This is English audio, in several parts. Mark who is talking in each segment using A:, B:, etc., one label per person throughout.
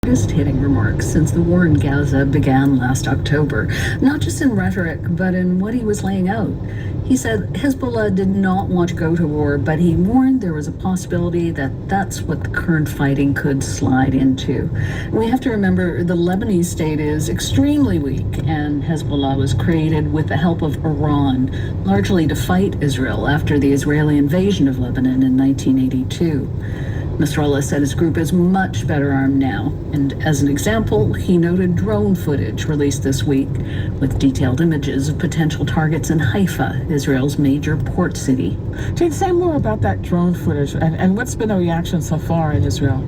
A: Hitting remarks since the war in Gaza began last October, not just in rhetoric, but in what he was laying out. He said Hezbollah did not want to go to war, but he warned there was a possibility that that's what the current fighting could slide into. We have to remember the Lebanese state is extremely weak, and Hezbollah was created with the help of Iran, largely to fight Israel after the Israeli invasion of Lebanon in 1982. Nasrallah said his group is much better armed now, and as an example, he noted drone footage released this week with detailed images of potential targets in Haifa, Israel's major port city.
B: Jane, say more about that drone footage and what's been the reaction so far in Israel?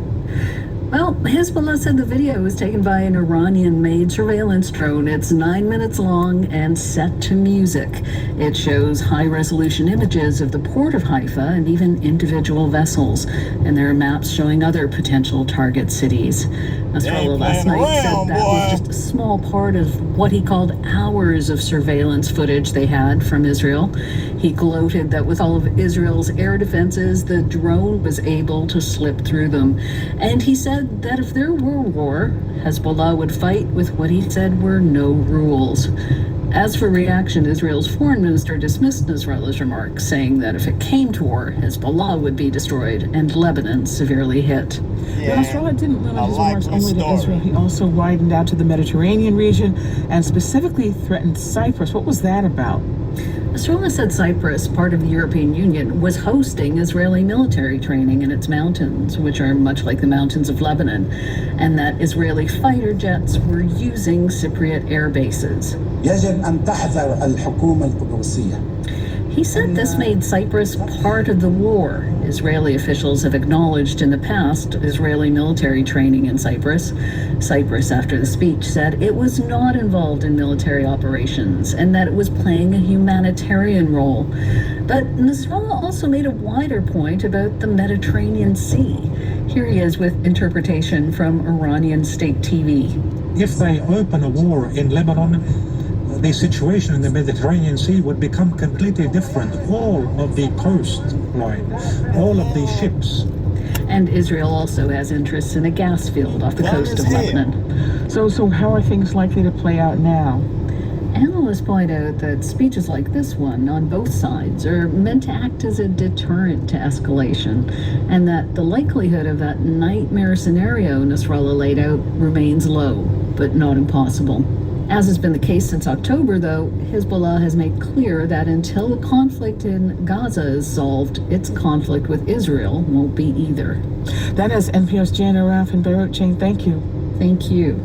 A: Well, Hezbollah said the video was taken by an Iranian-made surveillance drone. It's 9 minutes long and set to music. It shows high-resolution images of the port of Haifa and even individual vessels. And there are maps showing other potential target cities. Nasrallah last night said that was just a small part of what he called hours of surveillance footage they had from Israel. He gloated that with all of Israel's air defenses, the drone was able to slip through them. And he said that if there were war, Hezbollah would fight with what he said were no rules. As for reaction, Israel's foreign minister dismissed Nasrallah's remarks, saying that if it came to war, Hezbollah would be destroyed and Lebanon severely hit.
B: Yeah, Nasrallah didn't limit his remarks only to Israel. He also widened out to the Mediterranean region and specifically threatened Cyprus. What was that about?
A: Nasrallah said Cyprus, part of the European Union, was hosting Israeli military training in its mountains, which are much like the mountains of Lebanon, and that Israeli fighter jets were using Cypriot air bases.
C: يجب أن تحذر الحكومة القدسية.
A: He said this made Cyprus part of the war. Israeli officials have acknowledged in the past Israeli military training in Cyprus. Cyprus, after the speech, said it was not involved in military operations and that it was playing a humanitarian role. But Nasrallah also made a wider point about the Mediterranean Sea. Here he is with interpretation from Iranian state TV.
D: If they open a war in Lebanon, the situation in the Mediterranean Sea would become completely different. All of the coastline, all of the ships.
A: And Israel also has interests in a gas field off the coast of Lebanon.
B: So how are things likely to play out now?
A: Analysts point out that speeches like this one on both sides are meant to act as a deterrent to escalation, and that the likelihood of that nightmare scenario Nasrallah laid out remains low, but not impossible. As has been the case since October, though, Hezbollah has made clear that until the conflict in Gaza is solved, its conflict with Israel won't be either.
B: That is NPR's Jan Araf in Beirut. Jane, thank you.
A: Thank you.